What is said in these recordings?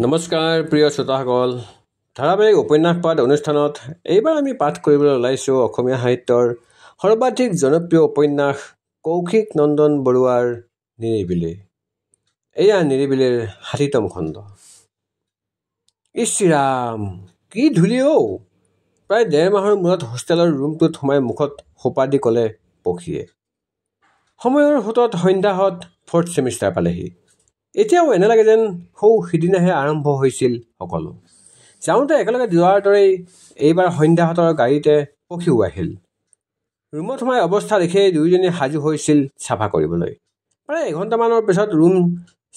নমস্কাৰ প্ৰিয় শ্ৰোতাসকল, ধাৰাবাহিক উপন্যাস পাঠ অনুষ্ঠানত এইবাৰ আমি পাঠ কৰিবলৈ ওলাইছোঁ অসমীয়া সাহিত্যৰ সৰ্বাধিক জনপ্ৰিয় উপন্যাস কৌশিক নন্দন বৰুৱাৰ নিৰিবিলি। এয়া নিৰিবিলিৰ ৬০তম খণ্ড। ইছৰাম, কি ধূলি ঔ! প্ৰায় ১.৫ মাহৰ মূৰত হোষ্টেলৰ ৰুমটোত সোমাই মুখত সোপা দি ক'লে পখীয়ে। সময়ৰ সোঁতত সন্ধ্যাহঁত 4th ছেমিষ্টাৰ পালেহি। এতিয়াও এনে লাগে যেন সৌ সিদিনাহে আৰম্ভ হৈছিল সকলো। যাওঁতে একেলগে যোৱাৰ দৰেই এইবাৰ সন্ধ্যাহঁতৰ গাড়ীতে পখীও আহিল। ৰুমত সোমাই অৱস্থা দেখিয়েই দুয়োজনী সাজু হৈছিল চাফা কৰিবলৈ। প্ৰায় এঘণ্টামানৰ পিছত ৰুম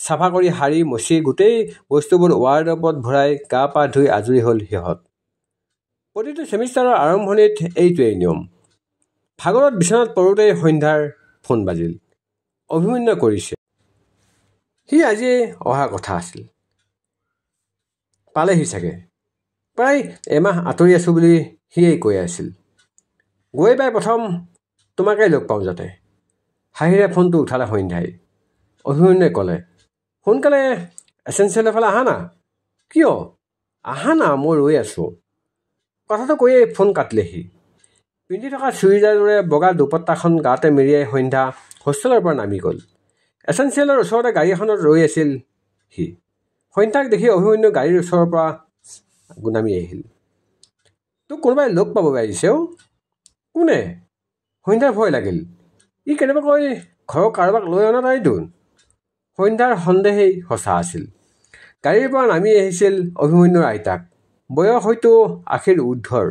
চাফা কৰি সাৰি মচি গোটেই বস্তুবোৰ ৱাৰ্ডৰোবত ভৰাই গা পা ধুই আজৰি হ'ল সিহঁত। প্ৰতিটো ছেমিষ্টাৰৰ আৰম্ভণিত এইটোৱেই নিয়ম। ভাগৰত বিচনাত পৰোঁতেই সন্ধ্যাৰ ফোন বাজিল। অভিমন্যুৱে কৰিছে। সি আজি অহা কথা আছিল। পালেহি চাগে। প্ৰায় এমাহ আঁতৰি আছোঁ বুলি সিয়েই কৈ আছিল। গৈ পাই প্ৰথম তোমাকেই লগ পাওঁ যাতে। হাঁহিৰে ফোনটো উঠালে সন্ধ্যাই। অভিমন্যুৱে ক'লে, সোনকালে এচেঞ্চিয়েলৰ ফালে আহা না। কিয়? আহা না, মই ৰৈ আছোঁ। কথাটো কৈয়েই ফোন কাটিলে সি। পিন্ধি থকা চুৰিদাৰযোৰে বগা দুপট্টাখন গাতে মেৰিয়াই সন্ধ্যা হোষ্টেলৰ পৰা নামি গ'ল। এচেঞ্চিয়েলৰ ওচৰতে গাড়ী এখনত ৰৈ আছিল সি। সন্ধ্যাক দেখি অভিমন্যু গাড়ীৰ ওচৰৰ পৰা নামি আহিল। তোক কোনোবাই লগ পাব পাৰিছে অ'। কোনে? সন্ধ্যাৰ ভয় লাগিল। ই কেনেবাকৈ ঘৰৰ কাৰোবাক লৈ অনা নাইতো। সন্ধ্যাৰ সন্দেহেই সঁচা আছিল। গাড়ীৰ পৰা নামি আহিছিল অভিমন্যুৰ আইতাক। বয়স হয়তো ৮০ৰ ঊৰ্ধৰ।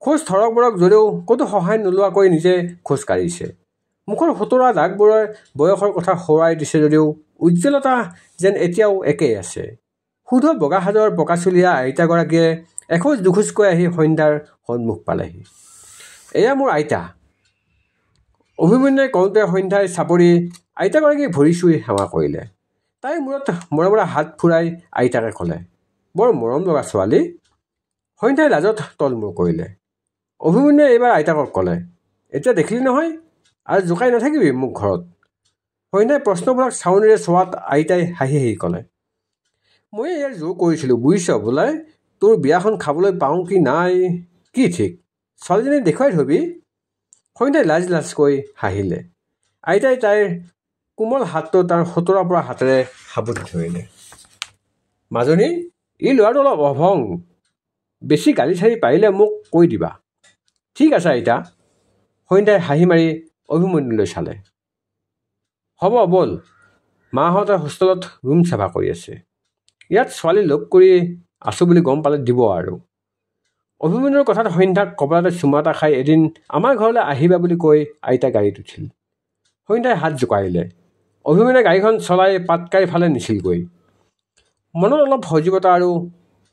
খোজ থৰক বৰক যদিও ক'তো সহায় নোলোৱাকৈ নিজে খোজ কাঢ়িছে। মুখৰ সোঁতোৰা দাগবোৰে বয়সৰ কথা সোঁৱৰাই দিছে যদিও উজ্জ্বলতা যেন এতিয়াও একেই আছে। শুদ্ধ বগা সাজৰ পকাচুলীয়া আইতাগৰাকীয়ে এখোজ দুখোজকৈ আহি সন্ধ্যাৰ সন্মুখ পালেহি। এয়া মোৰ আইতা। অভিমন্যুৱে কওঁতে সন্ধ্যাই চাপৰি আইতাগৰাকীক ভৰি চুই সেৱা কৰিলে। তাইৰ মূৰত মৰমৰে হাত ফুৰাই আইতাকে ক'লে, বৰ মৰম লগা ছোৱালী। সন্ধ্যাই লাজত তলমূৰ কৰিলে। অভিমন্যুৱে এইবাৰ আইতাকক ক'লে, এতিয়া দেখিলি নহয়, আৰু জোকাই নাথাকিবি মোক ঘৰত। সন্ধ্যাই প্ৰশ্নবোৰক চাউনিৰে চোৱাত আইতাই হাঁহি হাঁহি ক'লে, ময়ে ইয়াৰ জোৰ কৰিছিলোঁ বুজিছ বোলাই। তোৰ বিয়াখন খাবলৈ পাওঁ কি নাই কি ঠিক। ছোৱালীজনী দেখুৱাই থবি। সন্ধ্যাই লাজ লাজকৈ হাঁহিলে। আইতাই তাইৰ কোমল হাতটো তাৰ সোঁতোৰা পৰা হাতেৰে সাবুতি ধৰিলে। মাজনী, ই ল'ৰাটো অলপ অভং। বেছি গালি চালি পাৰিলে মোক কৈ দিবা। ঠিক আছে আইতা। সন্ধ্যাই হাঁহি মাৰি অভিমন্যুলৈ চালে। হ'ব ব'ল, মাহঁতে হোষ্টেলত ৰুম চাফা কৰি আছে। ইয়াত ছোৱালী লগ কৰি আছোঁ বুলি গম পালে দিব আৰু। অভিমন্যুৰ কথাত সন্ধ্যাক কপালতে চুমা এটা খাই এদিন আমাৰ ঘৰলৈ আহিবা বুলি কৈ আইতা গাড়ীত উঠিল। সন্ধ্যাই হাত জোকাৰিলে। অভিমন্যুৱে গাড়ীখন চলাই পাটকাইৰ ফালে নিছিলগৈ। মনত অলপ সজীৱতা আৰু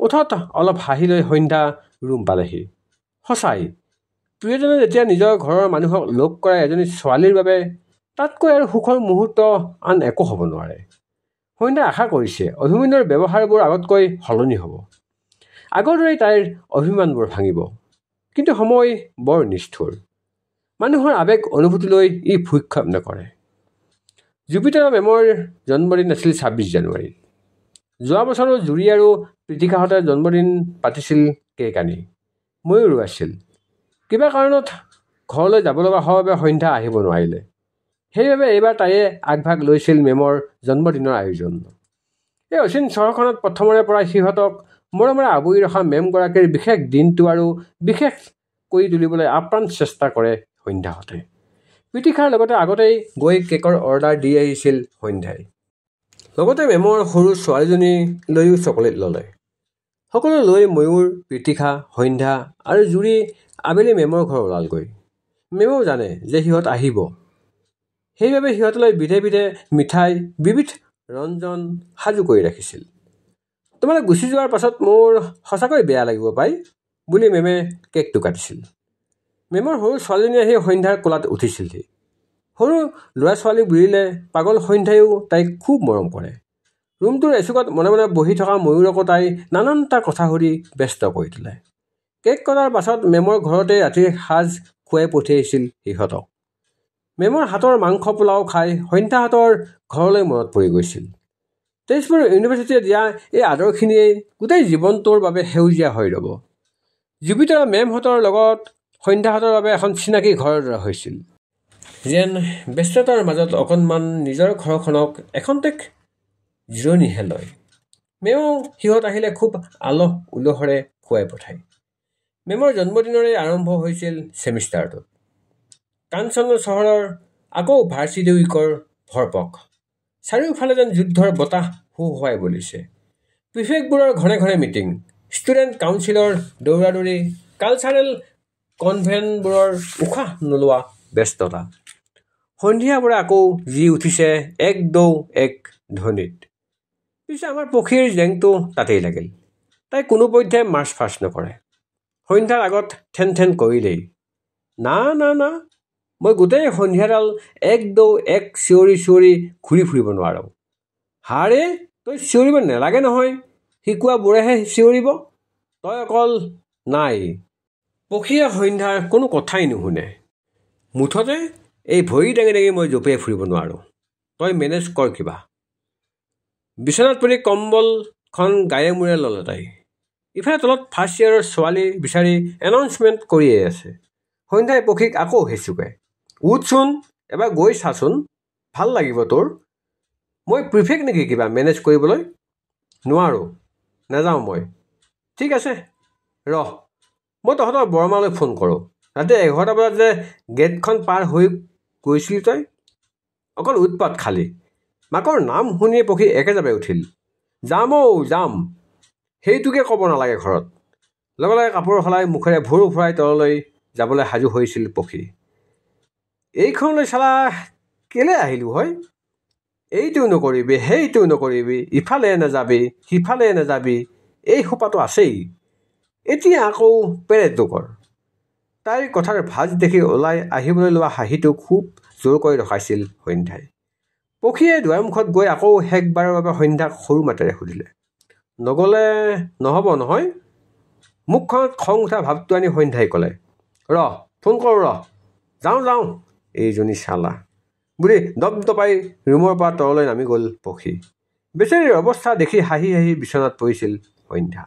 ওঠত অলপ হাঁহি লৈ সন্ধ্যা ৰুম পালেহি। সঁচাই, প্ৰিয়জনে যেতিয়া নিজৰ ঘৰৰ মানুহক লগ কৰাই এজনী ছোৱালীৰ বাবে তাতকৈ আৰু সুখৰ মুহূৰ্ত আন একো হ'ব নোৱাৰে। সন্ধ্যাই আশা কৰিছে অভিমন্যুৰ ব্যৱহাৰবোৰ আগতকৈ সলনি হ'ব। আগৰ দৰেই তাইৰ অভিমানবোৰ ভাঙিব। কিন্তু সময় বৰ নিষ্ঠুৰ। মানুহৰ আৱেগ অনুভূতিলৈ ই ভূক্ষেপ নকৰে। জুপিটাৰ মেমৰ জন্মদিন আছিল ২৬ জানুৱাৰীত। যোৱা বছৰো জুৰি আৰু প্ৰীতিকাহঁতে জন্মদিন পাতিছিল কেক আনি। ময়ূৰো আছিল। কিবা কাৰণত ঘৰলৈ যাব লগা হোৱাৰ বাবে সন্ধ্যা আহিব নোৱাৰিলে। সেইবাবে এইবাৰ তাইয়ে আগভাগ লৈছিল মেমৰ জন্মদিনৰ আয়োজন। এই অচিন চহৰখনত প্ৰথমৰে পৰাই সিহঁতক মৰমেৰে আৱৰি ৰখা মেমগৰাকীৰ বিশেষ দিনটো আৰু বিশেষ কৰি তুলিবলৈ আপ্ৰাণ চেষ্টা কৰে সন্ধ্যাহঁতে। প্ৰীতিকাৰ লগতে আগতেই গৈ কেকৰ অৰ্ডাৰ দি আহিছিল সন্ধ্যাই। লগতে মেমৰ সৰু ছোৱালীজনীলৈও চকলেট ল'লে। সকলো লৈ ময়ূৰ, প্ৰীতিকা, সন্ধ্যা আৰু জুৰি আবেলি মেমৰ ঘৰ ওলালগৈ। মেমেও জানে যে সিহঁত আহিব। সেইবাবে সিহঁতলৈ বিধে বিধে মিঠাই, বিবিধ ৰঞ্জন সাজু কৰি ৰাখিছিল। তোমালোক গুচি যোৱাৰ পাছত মোৰ সঁচাকৈ বেয়া লাগিব পাই বুলি মেমে কেকটো কাটিছিল। মেমৰ সৰু ছোৱালীজনী আহি সন্ধ্যাৰ কোলাত উঠিছিলহি। সৰু ল'ৰা ছোৱালী বুলিলে পাগল সন্ধ্যায়ো তাইক খুব মৰম কৰে। ৰুমটোৰ এচুকত মনে মনে বহি থকা ময়ূৰকো তাই নানানটা কথা সুধি ব্যস্ত কৰি তোলে। কেক কটাৰ পাছত মেমৰ ঘৰতে ৰাতিৰ সাজ খুৱাই পঠিয়াইছিল সিহঁতক। মেমৰ হাতৰ মাংস পোলাও খাই সন্ধ্যাহঁতৰ ঘৰলৈ মনত পৰি গৈছিল। তেজপুৰ ইউনিভাৰ্চিটিয়ে দিয়া এই আদৰখিনিয়ে গোটেই জীৱনটোৰ বাবে সেউজীয়া হৈ ৰ'ব। জুপিতৰা মেমহঁতৰ লগত সন্ধ্যাহঁতৰ বাবে এখন চিনাকি ঘৰৰ দৰে হৈছিল। যেন ব্যস্ততাৰ মাজত অকণমান নিজৰ ঘৰখনক এখন্তেক জিৰণিহে লয়। মেমো সিহঁত আহিলে খুব আলহ উলহেৰে খুৱাই পঠায়। মেমৰ জন্মদিনৰে আৰম্ভ হৈছিল ছেমিষ্টাৰটোত। কাঞ্চন চহৰৰ আকৌ ভাৰ্চিটি উইকৰ ভৰপক। চাৰিওফালে যেন যুদ্ধৰ বতাহ হুহুৱাই বলিছে। প্ৰিফেক্টবোৰৰ ঘনে ঘনে মিটিং, ষ্টুডেণ্ট কাউন্সিলৰ দৌৰাদৌৰি, কালচাৰেল কনভেনবোৰৰ উশাহ নোলোৱা ব্যস্ততা। সন্ধিয়াবোৰে আকৌ জি উঠিছে এক দৌ এক ধ্বনিত। পিছে আমাৰ পক্ষীৰ জেংটো তাতেই লাগিল। তাই কোনোপধ্যে মাৰ্চ ফাৰ্চ নকৰে। সন্ধ্যাৰ আগত ঠেন ঠেন কৰিলেই, না না না, মই গোটেই সন্ধিয়াডাল এক দৌ এক চিঞৰি চিঞৰি ঘূৰি ফুৰিব নোৱাৰোঁ। হাৰে, তই চিঞৰিব নেলাগে নহয়, শিকোৱাবোৰেহে চিঞৰিব, তই অকল নাই। পক্ষীয়ে সন্ধ্যাৰ কোনো কথাই নুশুনে। মুঠতে এই ভৰি দাঙি দাঙি মই জঁপিয়াই ফুৰিব নোৱাৰোঁ, তই মেনেজ কৰ কিবা। বিচনাত পৰি কম্বলখন গায়ে মূৰে ল'লে তাই। ইফালে তলত ফাৰ্ষ্ট ইয়েৰৰ ছোৱালী বিচাৰি এনাউন্সমেণ্ট কৰিয়ে আছে। সন্ধ্যাই পক্ষীক আকৌ হেঁচুকে, উঠচোন, এবাৰ গৈ চাচোন, ভাল লাগিব তোৰ। মই প্ৰিফেক্ট নেকি কিবা মেনেজ কৰিবলৈ? নোৱাৰোঁ, নাযাওঁ মই। ঠিক আছে ৰহ, মই তহঁতৰ বৰমালৈ ফোন কৰোঁ। ৰাতি 11টা বজাত যে গেটখন পাৰ হৈ গৈছিলি তই, অকল উৎপাত খালি। মাকৰ নাম শুনিয়ে পক্ষী একেজাপে উঠিল। যাম যাম, সেইটোকে ক'ব নালাগে ঘৰত। লগে লগে কাপোৰ সলাই মুখেৰে ভোৰ ভৰাই তললৈ যাবলৈ সাজু হৈছিল পক্ষী। এইখনলৈ চালা কেলে আহিলোঁ হয়? এইটো নকৰিবি, সেইটো নকৰিবি, ইফালে নাযাবি, সিফালে নাযাবি, এই সোপাটো আছেই। এতিয়া আকৌ পেৰেডটো কৰ। তাইৰ কথাৰ ভাজ দেখি ওলাই আহিবলৈ লোৱা হাঁহিটো খুব জোৰকৈ ৰখাইছিল সন্ধ্যাই। পক্ষীয়ে দুৱাৰমুখত গৈ আকৌ শেষবাৰৰ বাবে সন্ধ্যাক সৰু মাতেৰে সুধিলে, নগ'লে নহ'ব নহয়? মুখখনত খং উঠা ভাৱটো আনি সন্ধ্যাই ক'লে, ৰহ ফোন কৰোঁ ৰহ, যাওঁ যাওঁ, এইজনী চালা বুলি দপদপাই ৰুমৰ পৰা তললৈ নামি গ'ল পক্ষী। বেচেৰীৰ অৱস্থা দেখি হাঁহি হাঁহি বিচনাত পৰিছিল সন্ধ্যা।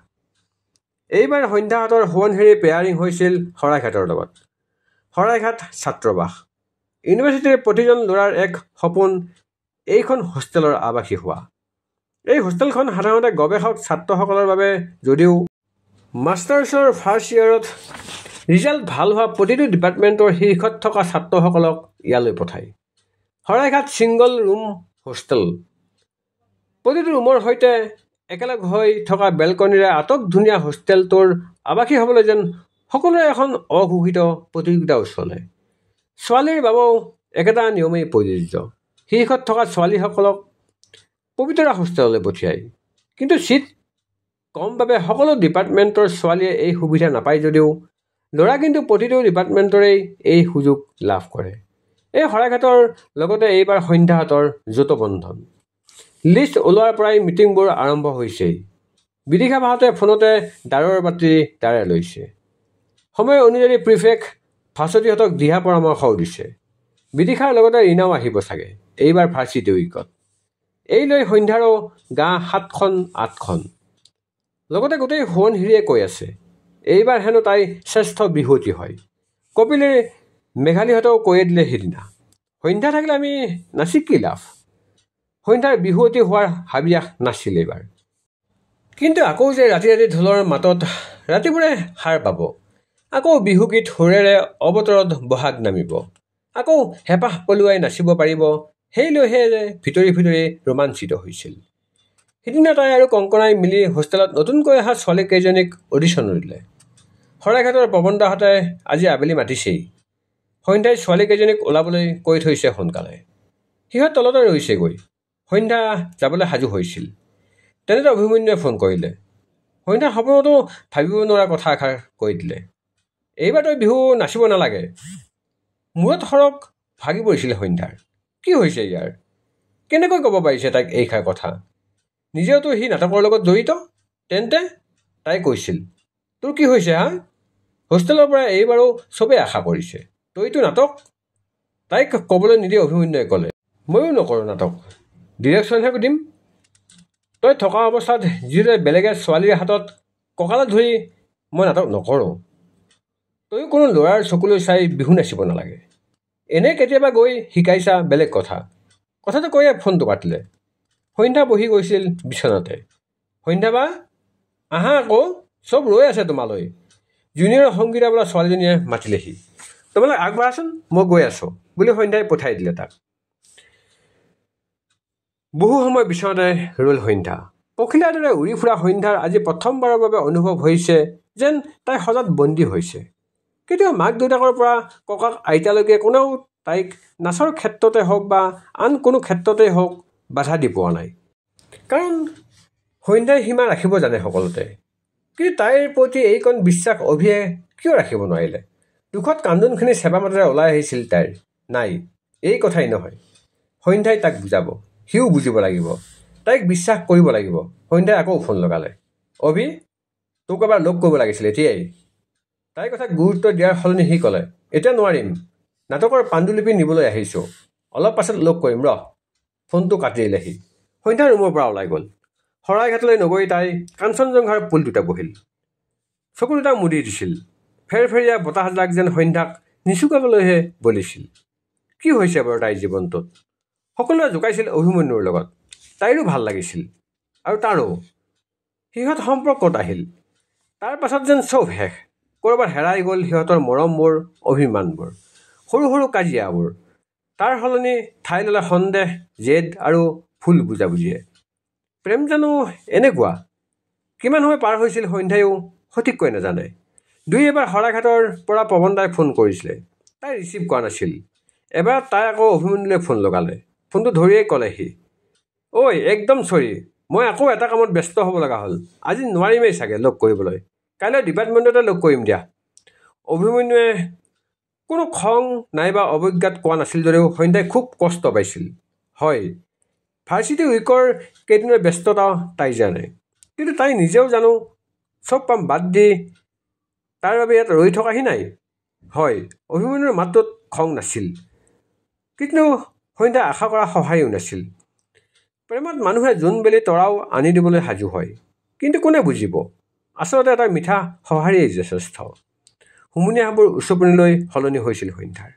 এইবাৰ সন্ধ্যাহঁতৰ সোৱণশিৰি পেয়াৰিং হৈছিল শৰাইঘাটৰ লগত। শৰাইঘাট ছাত্ৰবাস। ইউনিভাৰ্চিটিৰ প্ৰতিজন ল'ৰাৰ এক সপোন এইখন হোষ্টেলৰ আৱাসী হোৱা। এই হোষ্টেলখন সাধাৰণতে গৱেষক ছাত্ৰসকলৰ বাবে, যদিও মাষ্টাৰ্ছৰ ফাৰ্ষ্ট ইয়েৰত ৰিজাল্ট ভাল হোৱা প্ৰতিটো ডিপাৰ্টমেণ্টৰ শীৰ্ষত থকা ছাত্ৰসকলক ইয়ালৈ পঠায়। Saraighat single room hostel. প্ৰতিটো ৰুমৰ সৈতে একেলগ হৈ থকা বেলকনিৰে আটক ধুনীয়া হোষ্টেলটোৰ আৱাসী হ'বলৈ যেন সকলোৰে এখন অঘোষিত প্ৰতিযোগিতাও চলে। ছোৱালীৰ বাবেও একেটা নিয়মেই প্ৰযোজ্য। শীৰ্ষত থকা ছোৱালীসকলক পবিতৰা হোষ্টেললৈ পঠিয়ায়। কিন্তু ছিট কম বাবে সকলো ডিপাৰ্টমেণ্টৰ ছোৱালীয়ে এই সুবিধা নাপায় যদিও ল'ৰা কিন্তু প্ৰতিটো ডিপাৰ্টমেণ্টৰেই এই সুযোগ লাভ কৰে। এই শৰাইঘাটৰ লগতে এইবাৰ সন্ধ্যাহঁতৰ যৌথবন্ধন। লিষ্ট ওলোৱাৰ পৰাই মিটিংবোৰ আৰম্ভ হৈছেই। বিদিশা বাহঁতে ফোনতে দাৰৰ বাতি দাৰে লৈছে। সময় অনুযায়ী প্ৰিফেক্ট ভাস্বতীহঁতক দিহা পৰামৰ্শও দিছে। বিদিশাৰ লগতে ৰীণাও আহিব চাগে এইবাৰ ভাৰ্চিটি উইকত। এই লৈ সন্ধ্যাৰো গা 7খন 8খন। লগতে গোটেই সোৱণশিৰিয়ে কৈ আছে, এইবাৰ হেনো তাই শ্ৰেষ্ঠ বিহুৱতী হয়। কপিলীৰ মেঘালীহঁতেও কৈয়ে দিলে সিদিনা। সন্ধ্যা থাকিলে আমি নাচি কি লাভ? সন্ধ্যাৰ বিহুৱতী হোৱাৰ হাবিয়াস নাছিল এইবাৰ। কিন্তু আকৌ যে ৰাতি ৰাতি ঢোলৰ মাতত ৰাতিবোৰে সাৰ পাব, আকৌ বিহুগীত সুৰেৰে অৱতৰত বহাগ নামিব, আকৌ হেঁপাহ পলুৱাই নাচিব পাৰিব, সেই লৈহে যে ভিতৰি ভিতৰি ৰোমাঞ্চিত হৈছিল। সিদিনা তাই আৰু কংকনাই মিলি হোষ্টেলত নতুনকৈ অহা ছোৱালীকেইজনীক অডিশ্যন দিলে। শৰাইঘাটৰ পৱনদাহঁতে আজি আবেলি মাতিছেই। সন্ধ্যাই ছোৱালীকেইজনীক ওলাবলৈ কৈ থৈছে সোনকালে। সিহঁত তলতে ৰৈছেগৈ। সন্ধ্যা যাবলৈ সাজু হৈছিল। তেনেতে অভিমন্যুৱে ফোন কৰিলে। সন্ধ্যাৰ সপোনতো ভাবিব নোৱাৰা কথা এষাৰ কৈ দিলে, এইবাৰ তই বিহু নাচিব নালাগে। মূৰত সৰক ভাগি পৰিছিল সন্ধ্যাৰ। কি হৈছে ইয়াৰ? কেনেকৈ ক'ব পাৰিছে তাইক এইষাৰ কথা? নিজেওতো সি নাটকৰ লগত জড়িত। তেন্তে তাই কৈছিল, তোৰ কি হৈছে হা? হোষ্টেলৰ পৰা এইবাৰো চবেই আশা কৰিছে, তইতো নাটক। তাইক ক'বলৈ নিদি অভিমন্যুৱে ক'লে, ময়ো নকৰোঁ নাটক, ডিৰেকশ্যনহে দিম। তই থকা অৱস্থাত যিদৰে বেলেগে ছোৱালীৰ হাতত কঁকালত ধৰি মই নাটক নকৰোঁ। তয়ো কোনো ল'ৰাৰ চকুলৈ চাই বিহু নাচিব নালাগে। এনে কেতিয়াবা গৈ শিকাইছা বেলেগ কথা। কথাটো কৈয়ে ফোনটো কাটিলে। সন্ধ্যা বহি গৈছিল বিচনাতে। সন্ধ্যা বা আহা আকৌ, চব ৰৈ আছে তোমালৈ। জুনিয়ৰ সংগীতা বোলা ছোৱালীজনীয়ে মাতিলেহি। তোমালোক আগবাঢ়াচোন, মই গৈ আছোঁ বুলি সন্ধ্যাই পঠাই দিলে তাক। বহু সময় বিচনাতে ৰ'ল সন্ধ্যা। পখিলাৰ দৰে উৰি ফুৰা সন্ধ্যাৰ আজি প্ৰথমবাৰৰ বাবে অনুভৱ হৈছে যেন তাই সজাত বন্দী হৈছে। কেতিয়াও মাক দেউতাকৰ পৰা ককাক আইতালৈকে কোনেও তাইক নাচৰ ক্ষেত্ৰতে হওক বা আন কোনো ক্ষেত্ৰতেই হওক বাধা দি পোৱা নাই। কাৰণ সন্ধ্যাই সীমা ৰাখিব জানে সকলোতে। কিন্তু তাইৰ প্ৰতি এইকণ বিশ্বাস অভিয়ে কিয় ৰাখিব নোৱাৰিলে? দুখত কান্দোনখিনি চেপা মাতেৰে ওলাই আহিছিল তাইৰ। নাই, এই কথাই নহয়। সন্ধ্যাই তাক বুজাব, সিও বুজিব লাগিব, তাইক বিশ্বাস কৰিব লাগিব। সন্ধ্যাই আকৌ ফোন লগালে। অভি, তোক এবাৰ লগ কৰিব লাগিছিল এতিয়াই। তাইৰ কথাক গুৰুত্ব দিয়াৰ সলনি সি ক'লে, এতিয়া নোৱাৰিম, নাটকৰ পাণ্ডুলিপি নিবলৈ আহিছোঁ, অলপ পাছত লগ কৰিম ৰহ। ফোনটো কাটি দিলে সি। সন্ধ্যা ৰুমৰ পৰা ওলাই গ'ল। শৰাইঘাটলৈ নগৈ তাই কাঞ্চনজংঘাৰ পুল দুটা বহিল। চকু দুটা মুদি দিছিল। ফেৰফেৰীয়া বতাহজাক যেন সন্ধ্যাক নিচুকাবলৈহে বলিছিল। কি হৈছে বাৰু তাইৰ জীৱনটোত? সকলোৱে জোকাইছিল অভিমন্যুৰ লগত। তাইৰো ভাল লাগিছিল, আৰু তাৰো। সিহঁত সম্পৰ্কত আহিল। তাৰ পাছত যেন চব শেষ। ক'ৰবাত হেৰাই গ'ল সিহঁতৰ মৰমবোৰ, অভিমানবোৰ, সৰু সৰু কাজিয়াবোৰ। তাৰ সলনি ঠাই ল'লে সন্দেহ, জেদ আৰু ভুল বুজাবুজিয়ে। প্ৰেম জানো এনেকুৱা? কিমান সময় পাৰ হৈছিল সন্ধ্যায়ো সঠিককৈ নাজানে। দুই এবাৰ শৰাইঘাটৰ পৰা পৱনদাই ফোন কৰিছিলে। তাই ৰিচিভ কৰা নাছিল। এবাৰ তাই আকৌ অভিমন্যুলৈ ফোন লগালে। ফোনটো ধৰিয়েই ক'লে সি, ঐ একদম চৰি, মই আকৌ এটা কামত ব্যস্ত হ'ব লগা হ'ল। আজি নোৱাৰিমেই চাগে লগ কৰিবলৈ। কাইলৈ ডিপাৰ্টমেণ্টতে লগ কৰিম দিয়া। অভিমন্যুৱে কোনো খং নাইবা অৱজ্ঞাত কোৱা নাছিল যদিও সন্ধ্যাই খুব কষ্ট পাইছিল। হয়, ভাৰ্চিটি উইকৰ কেইদিনৰ ব্যস্ততা তাই জানে। কিন্তু তাই নিজেও জানো চব কাম বাদ দি তাৰ বাবে ইয়াত ৰৈ থকাহি নাই। হয়, অভিমন্যুৰ মাতটোত খং নাছিল, কিন্তু সন্ধ্যাই আশা কৰা সহায়ো নাছিল। প্ৰেমত মানুহে জোনবেলি তৰাও আনি দিবলৈ সাজু হয়, কিন্তু কোনে বুজিব? আচলতে এটা মিঠা সঁহাৰিয়েই যথেষ্ট। হুমুনিয়াহবোৰ উচপনিলৈ সলনি হৈছিল সন্ধ্যাৰ।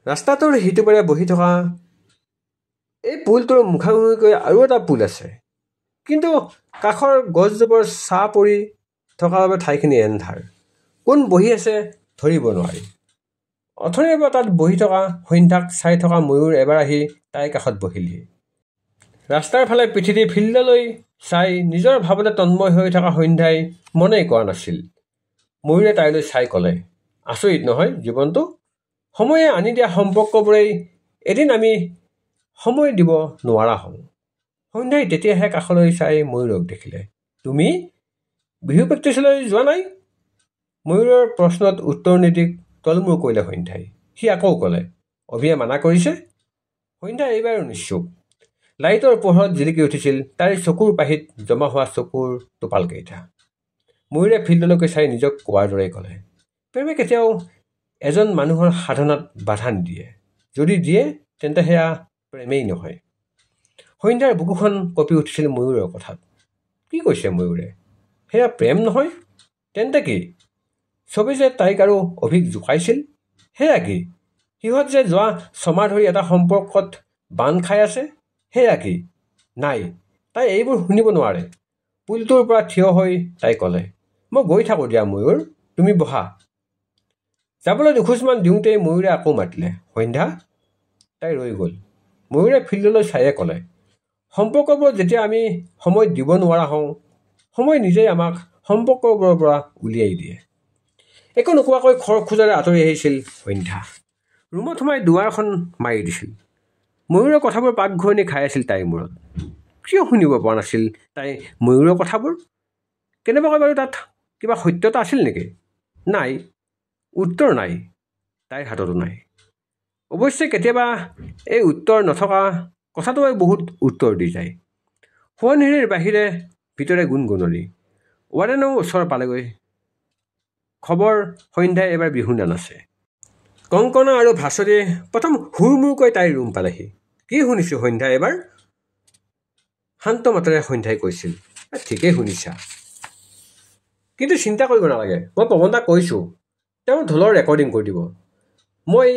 ৰাস্তাটোৰ সিটোপাৰে বহি থকা এই পুলটোৰ মুখামুখিকৈ আৰু এটা পুল আছে, কিন্তু কাষৰ গছজোপাৰ ছাঁ পৰি থকাৰ বাবে ঠাইখিনি এন্ধাৰ। কোন বহি আছে ধৰিব নোৱাৰি। অথনিৰে পৰা তাত বহি থকা সন্ধ্যাক চাই থকা ময়ূৰ এবাৰ আহি তাইৰ কাষত বহিলহি। ৰাস্তাৰ ফালে পিঠি দি ফিল্ডলৈ চাই নিজৰ ভাৱতে তন্ময় হৈ থকা সন্ধ্যাই মনেই কৰা নাছিল। ময়ূৰে তাইলৈ চাই ক'লে, আচৰিত নহয় জীৱনটো? সময়ে আনি দিয়া সম্পৰ্কবোৰেই এদিন আমি সময় দিব নোৱাৰা হওঁ। সন্ধ্যাই তেতিয়াহে কাষলৈ চাই ময়ূৰক দেখিলে। তুমি বিহু প্ৰেক্টিচলৈ যোৱা নাই? ময়ূৰৰ প্ৰশ্নত উত্তৰ নিদি তলমূৰ কৰিলে সন্ধ্যাই। সি আকৌ ক'লে, অভিয়ে মানা কৰিছে। সন্ধ্যা এইবাৰো নিশ্চুপ। লাইটৰ পোহৰত জিলিকি উঠিছিল তাইৰ চকুৰ পাহিত জমা হোৱা চকুৰ টোপালকেইটা। ময়ূৰে ফিল্ডলৈকে চাই নিজক কোৱাৰ দৰে ক'লে, প্ৰেমে কেতিয়াও এজন মানুহৰ সাধনাত বাধা নিদিয়ে। যদি দিয়ে তেন্তে সেয়া প্ৰেমেই নহয়। সন্ধ্যাৰ বুকুখন কঁপি উঠিছিল ময়ূৰৰ কথাত। কি কৈছে ময়ূৰে? সেয়া প্ৰেম নহয়? তেন্তে কি? চবেই যে তাইক আৰু অভিক জোকাইছিল, সেয়া কি? সিহঁত যে যোৱা ছমাহ ধৰি এটা সম্পৰ্কত বান্ধ খাই আছে, সেয়া কি? নাই, তাই এইবোৰ শুনিব নোৱাৰে। পুলটোৰ পৰা থিয় হৈ তাই ক'লে, মই গৈ থাকোঁ দিয়া ময়ূৰ, তুমি বহা। যাবলৈ দুখোজমান দিওঁতেই ময়ূৰে আকৌ মাতিলে, সন্ধ্যা। তাই ৰৈ গ'ল। ময়ূৰে ফিল্ডলৈ চায়ে ক'লে, সম্পৰ্কবোৰত যেতিয়া আমি সময় দিব নোৱাৰা হওঁ, সময় নিজেই আমাক সম্পৰ্কবোৰৰ পৰা উলিয়াই দিয়ে। একো নোকোৱাকৈ খৰখোজেৰে আঁতৰি আহিছিল সন্ধ্যা। ৰুমত সোমাই দুৱাৰখন মাৰি দিছিল। ময়ূৰৰ কথাবোৰ পাকঘূৰণি খাই আছিল তাইৰ মূৰত। কিয় শুনিব পৰা নাছিল তাই ময়ূৰৰ কথাবোৰ? কেনেবাকৈ বাৰু তাত কিবা সত্যতা আছিল নেকি? নাই, উত্তৰ নাই, তাইৰ হাততো নাই। অৱশ্যে কেতিয়াবা এই উত্তৰ নথকা কথাটোৱে বহুত উত্তৰ দি যায়। সোৱণশিৰিৰ বাহিৰে ভিতৰে গুণগুণনি। ৱাৰ্ডেনেও ওচৰ পালেগৈ। খবৰ, সন্ধ্যাই এবাৰ বিহু নানাচে। কংকনা আৰু ভাস্বতী প্ৰথম হুৰমুৰকৈ তাইৰ ৰুম পালেহি। কি শুনিছোঁ সন্ধ্যা এবাৰ? শান্ত মাতেৰে সন্ধ্যাই কৈছিল, ঠিকেই শুনিছা, কিন্তু চিন্তা কৰিব নালাগে, মই পৱনদাক কৈছোঁ, তেওঁ ঢোলৰ ৰেকৰ্ডিং কৰি দিব। মই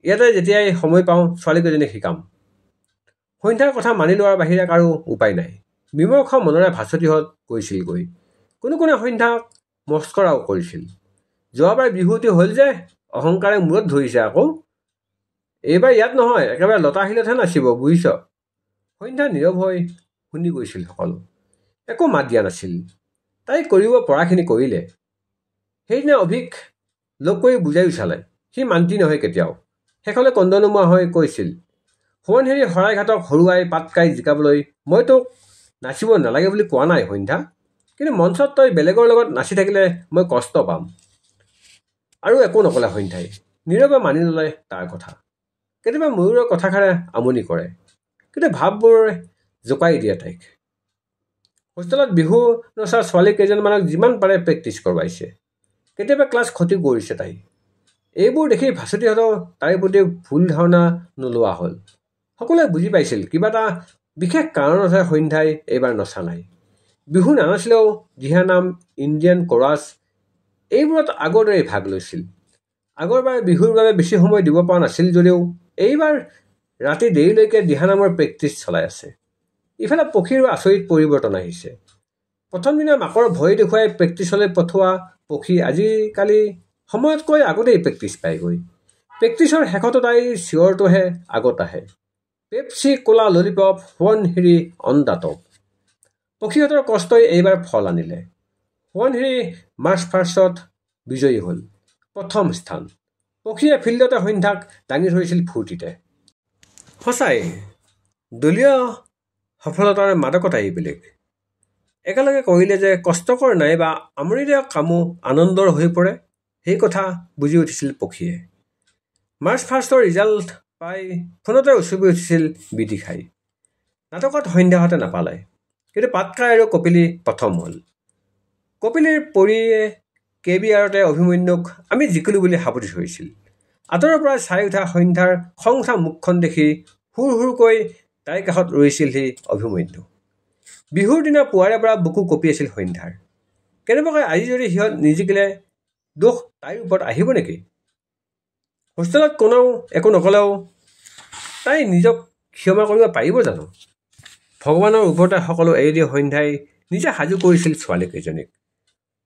ইয়াতে যেতিয়াই সময় পাওঁ ছোৱালীকেইজনীক শিকাম। সন্ধ্যাৰ কথা মানি লোৱাৰ বাহিৰে কাৰো উপায় নাই। বিমৰ্ষ মনেৰে ভাস্বতীহঁত গৈছিলগৈ। কোনো কোনে সন্ধ্যাক মস্কৰাও কৰিছিল। যোৱাবাৰ বিহুটি হ'ল যে অহংকাৰে মূৰত ধৰিছে আকৌ। এইবাৰ ইয়াত নহয়, একেবাৰে লতাশিলতহে নাচিব, বুজিছ। সন্ধ্যা নীৰৱ হৈ শুনি গৈছিল সকলো। একো মাত দিয়া নাছিল। তাই কৰিব পৰাখিনি কৰিলে। সেইদিনা অভিক লগ কৰি বুজাইও চালে, সি মান্তি নহয় কেতিয়াও। শেষলৈ কন্দনোমোৱা হৈ কৈছিল, সোৱণশিৰি শৰাইঘাটক হৰুৱাই পাতকাই জিকাবলৈ মই তোক নাচিব নালাগে বুলি কোৱা নাই সন্ধ্যা, কিন্তু মঞ্চত তই বেলেগৰ লগত নাচি থাকিলে মই কষ্ট পাম। আৰু একো নকলে সন্ধ্যাই, নীৰৱে মানি ললে তাৰ কথা। কেতিয়াবা ময়ূৰৰ কথাষাৰে আমনি কৰে, কিন্তু ভাৱবোৰ জোকাই দিয়ে তাইক। হোষ্টেলত বিহু নচা ছোৱালী কেইজনমানক যিমান পাৰে প্ৰেক্টিচ কৰোৱাইছে। কেতিয়াবা ক্লাছ ক্ষতি কৰিছে তাই। এইবোৰ দেখি ভাস্বতীহঁতৰ তাইৰ প্ৰতি ভুল ধাৰণা নোলোৱা হ'ল। সকলোৱে বুজি পাইছিল কিবা এটা বিশেষ কাৰণতহে সন্ধ্যাই এইবাৰ নচা নাই। বিহু নানাচিলেও দিহানাম, ইণ্ডিয়ান কোৰাছ এইবোৰত আগৰ দৰেই ভাগ লৈছিল। আগৰবাৰ বিহুৰ বাবে বেছি সময় দিব পৰা নাছিল যদিও এইবাৰ ৰাতি দেৰিলৈকে দিহানামৰ প্ৰেক্টিচ চলাই আছে। ইফালে পক্ষীৰো আচৰিত পৰিৱৰ্তন আহিছে। প্ৰথম দিনা মাকৰ ভয় দেখুৱাই প্ৰেক্টিচলৈ পঠোৱা পক্ষী আজিকালি সময়তকৈ আগতেই প্ৰেক্টিচ পায়গৈ। প্ৰেক্টিচৰ শেষতো তাইৰ চিঞৰটোহে আগত আহে, পেপচি, কোলা, ললিপপ, সোৱণশিৰি অন দা টপ। পক্ষীহঁতৰ কষ্টই এইবাৰ ফল আনিলে। সোৱণশিৰি মাৰ্চ ফাৰ্ষ্টত বিজয়ী হ'ল, প্ৰথম স্থান। পক্ষীয়ে ফিল্ডতে সন্ধ্যাক দাঙি ধৰিছিল ফূৰ্তিতে। সঁচাই দলীয় সফলতাৰ মাদকতাই বেলেগ। একেলগে কৰিলে যে কষ্টকৰ নাইবা আমনিদায়ক কামো আনন্দৰ হৈ পৰে, সেই কথা বুজি উঠিছিল পক্ষীয়ে। মাৰ্চ ফাৰ্ষ্টৰ ৰিজাল্ট পাই ফোনতে উচুপি উঠিছিল বিধি খাই। নাটকত সন্ধ্যাহঁতে নাপালে, কিন্তু পাতকাই আৰু কপিলী প্ৰথম হ'ল। কপিলীৰ পৰিয়ে KBRতে অভিমন্যুক আমি জিকিলো বুলি সাৱটি ধৰিছিল। আঁতৰৰ পৰা চাই উঠা সন্ধ্যাৰ খং উঠা মুখখন দেখি হুৰ হুৰকৈ তাইৰ কাষত ৰৈছিলহি অভিমন্যু। বিহুৰ দিনা পুৱাৰে পৰা বুকু কঁপিয়াছিল সন্ধ্যাৰ। কেনেবাকৈ আজি যদি সিহঁত নিজিকিলে দোষ তাইৰ ওপৰত আহিব নেকি? হোষ্টেলত কোনেও একো নকলেও তাই নিজক ক্ষমা কৰিব পাৰিব জানো? ভগৱানৰ ওপৰতে সকলো এৰি দি সন্ধ্যাই নিজে সাজু কৰিছিল ছোৱালীকেইজনীক।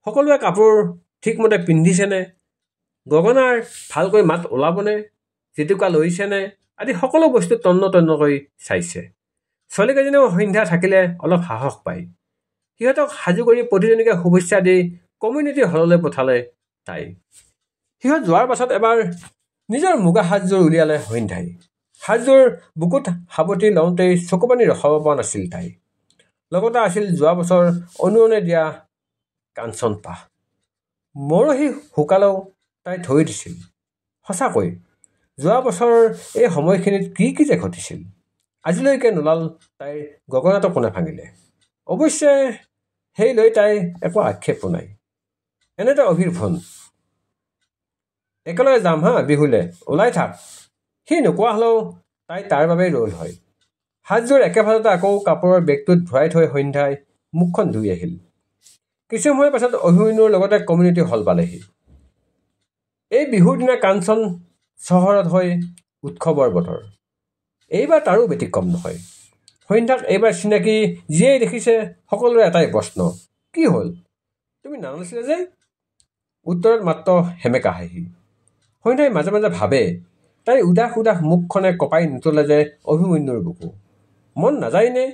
সকলোৱে কাপোৰ ঠিকমতে পিন্ধিছেনে, গগনাৰ ভালকৈ মাত ওলাবনে, জেতুকা লৈছেনে আদি সকলো বস্তু তন্ন তন্নকৈ চাইছে। ছোৱালীকেইজনীও সন্ধ্যা থাকিলে অলপ সাহস পায়। সিহঁতক সাজু কৰি প্ৰতিজনীকে শুভেচ্ছা দি কমিউনিটি হললৈ পঠালে তাই। সিহঁত যোৱাৰ পাছত এবাৰ নিজৰ মুগা সাজযোৰ উলিয়ালে সন্ধ্যাই। সাজযোৰ বুকুত সাৱটি লওঁতেই চকুপানী ৰখাব পৰা নাছিল তাই। লগতে আছিল যোৱা বছৰ অনুৰণে দিয়া কাঞ্চন পাহ। মৰহি শুকালেও তাই থৈ দিছিল। সঁচাকৈ যোৱা বছৰৰ এই সময়খিনিত কি যে ঘটিছিল। আজিলৈকে নোলাল তাইৰ গগনাটো কোনে ভাঙিলে। অৱশ্যে সেই লৈ তাইৰ একো আক্ষেপো নাই। এনেতে অভিৰ ফোন, একেলগে যাম হা বিহুলে, ওলাই থাক। সি নোকোৱা হ'লেও তাই তাৰ বাবেই ৰ'ল হয়। সাজযোৰ একেভাজতে আকৌ কাপোৰৰ বেগটোত ভৰাই থৈ সন্ধ্যাই মুখখন ধুই আহিল। কিছু সময়ৰ পাছত অভিমন্যুৰ লগতে কমিউনিটি হল পালেহি। এই বিহুৰ দিনা কাঞ্চন চহৰত হৈ উৎসৱৰ বতৰ। এইবাৰ তাৰো ব্যতিক্ৰম নহয়। সন্ধ্যাক এইবাৰ চিনাকি যিয়েই দেখিছে সকলোৰে এটাই প্ৰশ্ন, কি হ'ল, তুমি নানাচিলা যে? উত্তৰত মাত্ৰ সেমেকা হাঁহি। সন্ধ্যাই মাজে মাজে ভাবে, তাইৰ উদাস উদাস মুখখনে কঁপাই নুতলে যে অভিমন্যুৰ বুকু। মন নাযায়নে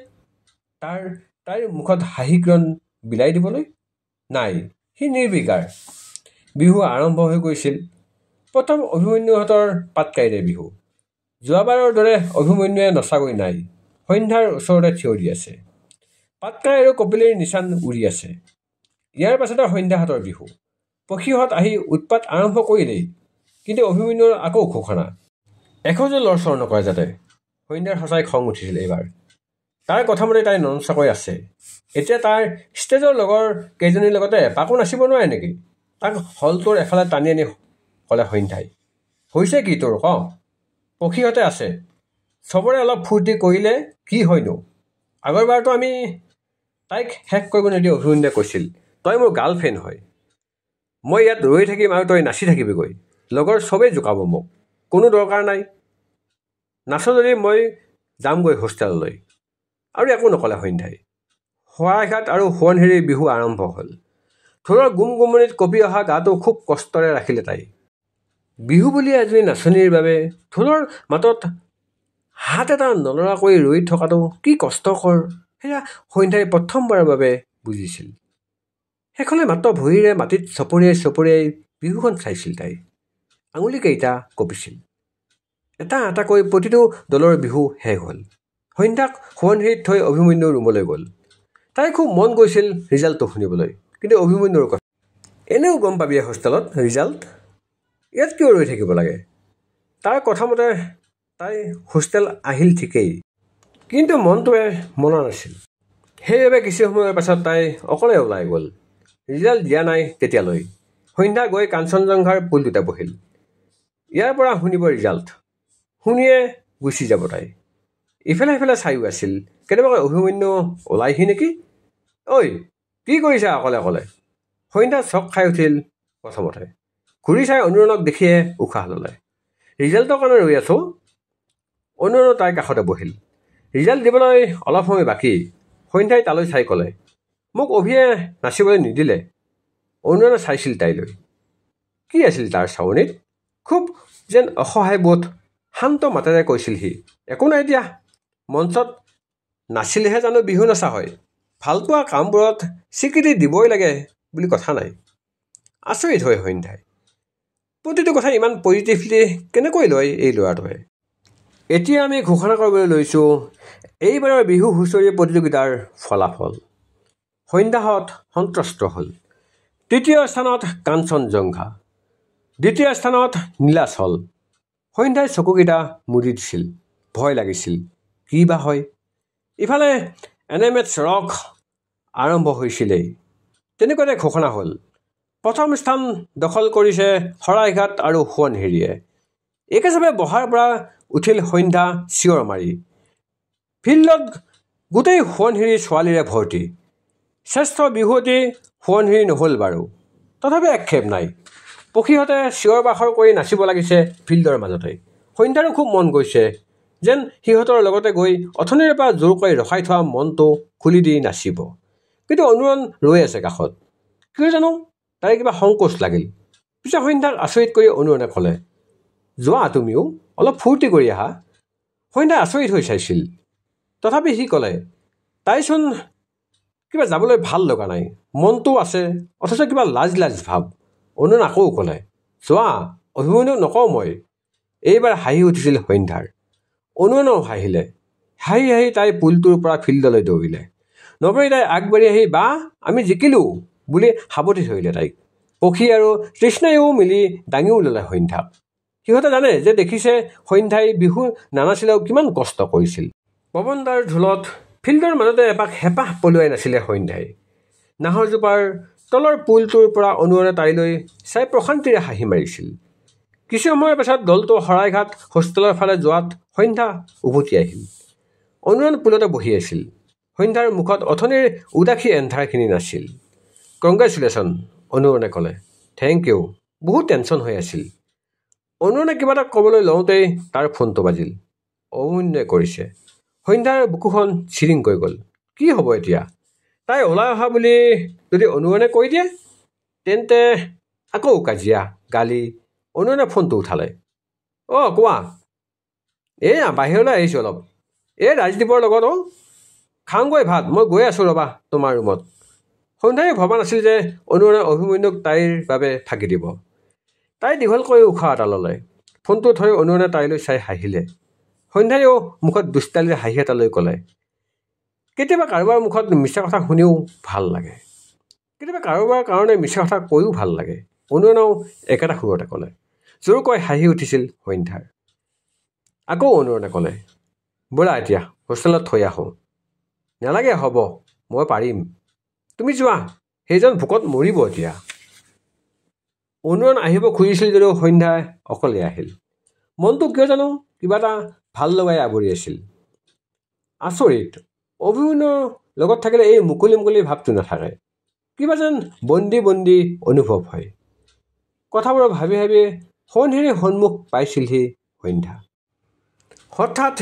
তাইৰ মুখত হাঁহি কিৰণ বিলাই দিবলৈ? নাই, সি নিৰ্বিকাৰ। বিহু আৰম্ভ হৈ গৈছিল। প্ৰথম অভিমন্যুহঁতৰ পাটকাইৰে বিহু। যোৱাবাৰৰ দৰে অভিমন্যুৱে নচাগৈ নাই, সন্ধ্যাৰ ওচৰতে থিয় দি আছে। পাটকাই আৰু কপিলীৰ নিচান উৰি আছে। ইয়াৰ পাছতে সন্ধ্যাহঁতৰ বিহু। পক্ষীহঁত আহি উৎপাত আৰম্ভ কৰিলেই, কিন্তু অভিমন্যুৰ আকৌ ঘোষণা, এখোজো লৰচৰ নকৰে যাতে। সন্ধ্যাৰ সঁচাই খং উঠিছিল এইবাৰ। তাৰ কথামতে তাই ননচাকৈ আছে। এতিয়া তাৰ ষ্টেজৰ লগৰ কেইজনীৰ লগতে এপাকো নাচিব নোৱাৰে নেকি? তাক হলটোৰ এফালে টানি আনি ক'লে সন্ধ্যাই, হৈছে কি তোৰ ক? পক্ষীহঁতে আছে, চবৰে অলপ ফূৰ্তি কৰিলে কি হয়নো? আগৰবাৰতো আমি তাইক শেষ কৰিব নিদি অভিমন্যুৱে কৈছিল, তই মোৰ গাৰ্লফ্ৰেণ্ড হয়, মই ইয়াত ৰৈ থাকিম আৰু তই নাচি থাকিবিগৈ, লগৰ চবেই জোকাব মোক, কোনো দৰকাৰ নাই, নাচ যদি মই যামগৈ হোষ্টেললৈ। আৰু একো নকলে সন্ধ্যাই। শৰাইঘাট আৰু সোৱণশিৰিৰ বিহু আৰম্ভ হ'ল। ঢোলৰ গুমগুমনিত কঁপি অহা গাটো খুব কষ্টৰে ৰাখিলে তাই। বিহু বুলি এজনী নাচনীৰ বাবে ঢোলৰ মাতত হাত এটা নলৰাকৈ ৰৈ থকাটো কি কষ্টকৰ, সেয়া সন্ধ্যাই প্ৰথমবাৰৰ বাবে বুজিছিল। সেইখনে মাত্ৰ ভৰিৰে মাটিত চপৰিয়াই চপৰিয়াই বিহুখন চাইছিল তাই। আঙুলিকেইটা কঁপিছিল। এটা এটাকৈ প্ৰতিটো দলৰ বিহু শেষ হ'ল। সন্ধ্যাক সোৱণশিৰিত থৈ অভিমন্যুৰ ৰুমলৈ গ'ল। তাই খুব মন গৈছিল ৰিজাল্টটো শুনিবলৈ, কিন্তু অভিমন্যুৰ কথা, এনেও গম পাবি হোষ্টেলত ৰিজাল্ট, ইয়াত কিয় ৰৈ থাকিব লাগে। তাৰ কথামতে তাই হোষ্টেল আহিল ঠিকেই, কিন্তু মনটোৱে মনা নাছিল। সেইবাবে কিছু সময়ৰ পাছত তাই অকলে ওলাই গ'ল। ৰিজাল্ট দিয়া নাই তেতিয়ালৈ। সন্ধ্যা গৈ কাঞ্চনজংঘাৰ পুলটোতে বহিল। ইয়াৰ পৰা শুনিব ৰিজাল্ট, শুনিয়ে গুচি যাব তাই। ইফালে সিফালে চায়ো আছিল, কেতিয়াবা অভিমন্যু ওলাইহি নেকি। ঐ কি কৰিছা অকলে অকলে। সন্ধ্যা চক খাই উঠিল প্ৰথমতে। ঘূৰি চাই অনুৰণক দেখিয়ে উশাহ ল'লে। ৰিজাল্টৰ কাৰণে ৰৈ আছো। অনুৰণো তাইৰ কাষতে বহিল। ৰিজাল্ট দিবলৈ অলপ সময় বাকী। সন্ধ্যাই তালৈ চাই ক'লে, মোক অভিয়ে নাচিবলৈ নিদিলে। অনুৰণে চাইছিল তাইলৈ। কি আছিল তাৰ চাৱনিত? খুব যেন অসহায় বোধ শান্ত মাতেৰে কৈছিল সি, একো নাই দিয়া, মঞ্চত নাচিলেহে জানো বিহু নচা হয়, ভালপোৱা কামবোৰত স্বীকৃতি দিবই লাগে বুলি কথা নাই। আচৰিত হয় সন্ধ্যাই। প্ৰতিটো কথা ইমান পজিটিভলি কেনেকৈ লয় এই ল'ৰাটোৱে। এতিয়া আমি ঘোষণা কৰিবলৈ লৈছোঁ এইবাৰৰ বিহু হুঁচৰি প্ৰতিযোগিতাৰ ফলাফল। সন্ধ্যাহঁত সন্তুষ্ট হ'ল। তৃতীয় স্থানত কাঞ্চনজংঘা, দ্বিতীয় স্থানত নীলাচল। সন্ধ্যাই চকুকেইটা মুদি দিছিল, ভয় লাগিছিল, কি বা হয়। ইফালে NMH ৰক আৰম্ভ হৈছিলেই। তেনেকুৱাতে ঘোষণা হ'ল, প্ৰথম স্থান দখল কৰিছে শৰাইঘাট আৰু সোৱণশিৰিয়ে। একেচাপে বহাৰ পৰা উঠিল সন্ধ্যা চিঞৰ মাৰি। ফিল্ডত গোটেই সোৱণশিৰি ছোৱালীৰে ভৰ্তি। শ্ৰেষ্ঠ বিহুৱতী সোৱণশিৰি নহ'ল বাৰু, তথাপি আক্ষেপ নাই। পক্ষীহঁতে চিঞৰ বাখৰ কৰি নাচিব লাগিছে ফিল্ডৰ মাজতে। সন্ধ্যাৰো খুব মন গৈছে, যেন সিহঁতৰ লগতে গৈ অথনিৰে পৰা জোৰ কৰি ৰখাই থোৱা মনটো খুলি দি নাচিব। কিন্তু অনুৰণ ৰৈ আছে কাষত। কিয় জানো তাইৰ কিবা সংকোচ লাগিল। পিছে সন্ধ্যাক আচৰিত কৰি অনুৰণে ক'লে, যোৱা তুমিও, অলপ ফূৰ্তি কৰি আহা। সন্ধ্যাই আচৰিত হৈ চাইছিল। তথাপি সি ক'লে, তাইচোন কিবা যাবলৈ ভাল লগা নাই, মনটো আছে অথচ কিবা লাজ লাজ ভাৱ। অনুৰণ আকৌ ক'লে, যোৱা, অভিমন্যুক নকওঁ মই। এইবাৰ হাঁহি উঠিছিল সন্ধ্যাৰ। অনুৰণেও হাঁহিলে। হাঁহি হাঁহি তাই পুলটোৰ পৰা ফিল্ডলৈ দৌৰিলে। নবৰি তাই আগবাঢ়ি আহি, বা আমি জিকিলোঁ বুলি সাৱটি ধৰিলে তাইক। পক্ষী আৰু তৃষ্ণায়ো মিলি দাঙিও ল'লে সন্ধ্যাক। সিহঁতে জানে যে দেখিছে সন্ধ্যাই বিহু নানাচিলেও কিমান কষ্ট কৰিছিল। পৱনদাৰ ঢোলত ফিল্ডৰ মাজতে এপাক হেঁপাহ পলুৱাই নাছিলে সন্ধ্যাই। নাহৰজোপাৰ তলৰ পুলটোৰ পৰা অনুৰণে তাইলৈ চাই প্ৰশান্তিৰে হাঁহি মাৰিছিল। কিছু সময়ৰ পাছত দলটো শৰাইঘাট হোষ্টেলৰ ফালে যোৱাত সন্ধ্যা উভতি আহিল। অনুৰণ পুলতে বহি আছিল। সন্ধ্যাৰ মুখত অথনিৰ উদাসী এন্ধাৰখিনি নাছিল। কংগ্ৰেচুলেশ্যন, অনুৰণে ক'লে। থেংক ইউ, বহুত টেনশ্যন হৈ আছিল। অনুৰণে কিবা এটা ক'বলৈ লওঁতেই তাৰ ফোনটো বাজিল। অভিমন্যুৱে কৰিছে। সন্ধ্যাৰ বুকুখন চিৰিংকৈ গ'ল। কি হ'ব এতিয়া? তাই ওলাই অহা বুলি যদি অনুৰণে কৈ দিয়ে, তেন্তে আকৌ কাজিয়া, গালি। অনুৰণে ফোনটো উঠালে। অঁ কোৱা। এয়া বাহিৰলৈ আহিছোঁ অলপ, ৰাজদীপৰ লগত। খাওঁগৈ ভাত, মই গৈ আছোঁ ৰ'বা তোমাৰ ৰুমত। সন্ধ্যাই ভবা নাছিল যে অনুৰণে অভিমন্যুক তাইৰ বাবে ফাঁকি দিব। তাই দীঘলকৈ উশাহ এটা ল'লে। ফোনটো থৈ অনুৰণে তাইলৈ চাই হাঁহিলে। সন্ধ্যাইও মুখত দুষ্টালিৰে হাঁহি এটা লৈ ক'লে, কেতিয়াবা কাৰোবাৰ মুখত মিছা কথা শুনিও ভাল লাগে, কেতিয়াবা কাৰোবাৰ কাৰণে মিছা কথা কৈও ভাল লাগে। অনুৰণেও একেটা সুৰতে ক'লে। জোৰকৈ হাঁহি উঠিছিল সন্ধ্যাৰ। আকৌ অনুৰণে ক'লে, ব'লা এতিয়া হোষ্টেলত থৈ আহোঁ। নালাগে, হ'ব, মই পাৰিম, তুমি যোৱা, সেইজন ভোকত মৰিব এতিয়া। অনুৰণ আহিব খুজিছিল যদিও সন্ধ্যাই অকলে আহিল। মনটো কিয় জানো কিবা এটা ভাল লগাই আৱৰি আছিল। আচৰিত, অভিমন্যুৰ লগত থাকিলে এই মুকলি মুকলি ভাৱটো নাথাকে, কিবা যেন বন্দী বন্দী অনুভৱ হয়। কথাবোৰ ভাবি ভাবি সোণহিৰ সন্মুখ পাইছিলহি সন্ধ্যা। হঠাৎ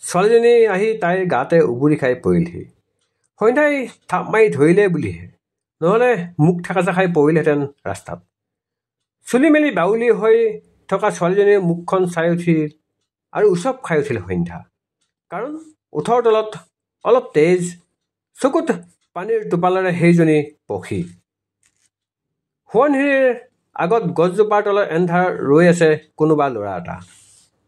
ছোৱালীজনী আহি তাইৰ গাতে উবুৰি খাই পৰিলহি। সন্ধ্যাই থাপ মাৰি ধৰিলে বুলিহে, নহ'লে মুখ থেকেচা খাই পৰিলহেঁতেন ৰাস্তাত। চুলি মেলি বাউলি হৈ থকা ছোৱালীজনীৰ মুখখন চাই উঠি আৰু উচপ খাই উঠিল সন্ধ্যা। কাৰণ ওঠৰ তলত অলপ তেজ, চকুত পানীৰ টোপালেৰে সেইজনী পখী। সোৱণশিৰিৰ আগত গছজোপাৰ তলত এন্ধাৰ ৰৈ আছে কোনোবা ল'ৰা এটা।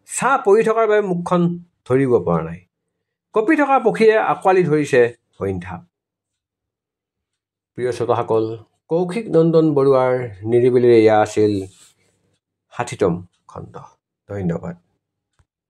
ছাঁ পৰি থকাৰ বাবে মুখখন ধৰিব পৰা নাই। কঁপি থকা পক্ষীয়ে আঁকোৱালি ধৰিছে সন্ধ্যাক। প্ৰিয় শ্ৰোতাসকল, কৌশিক নন্দন বৰুৱাৰ নিৰিবিলিৰ এয়া আছিল ৬০তম খণ্ড। ধন্যবাদ।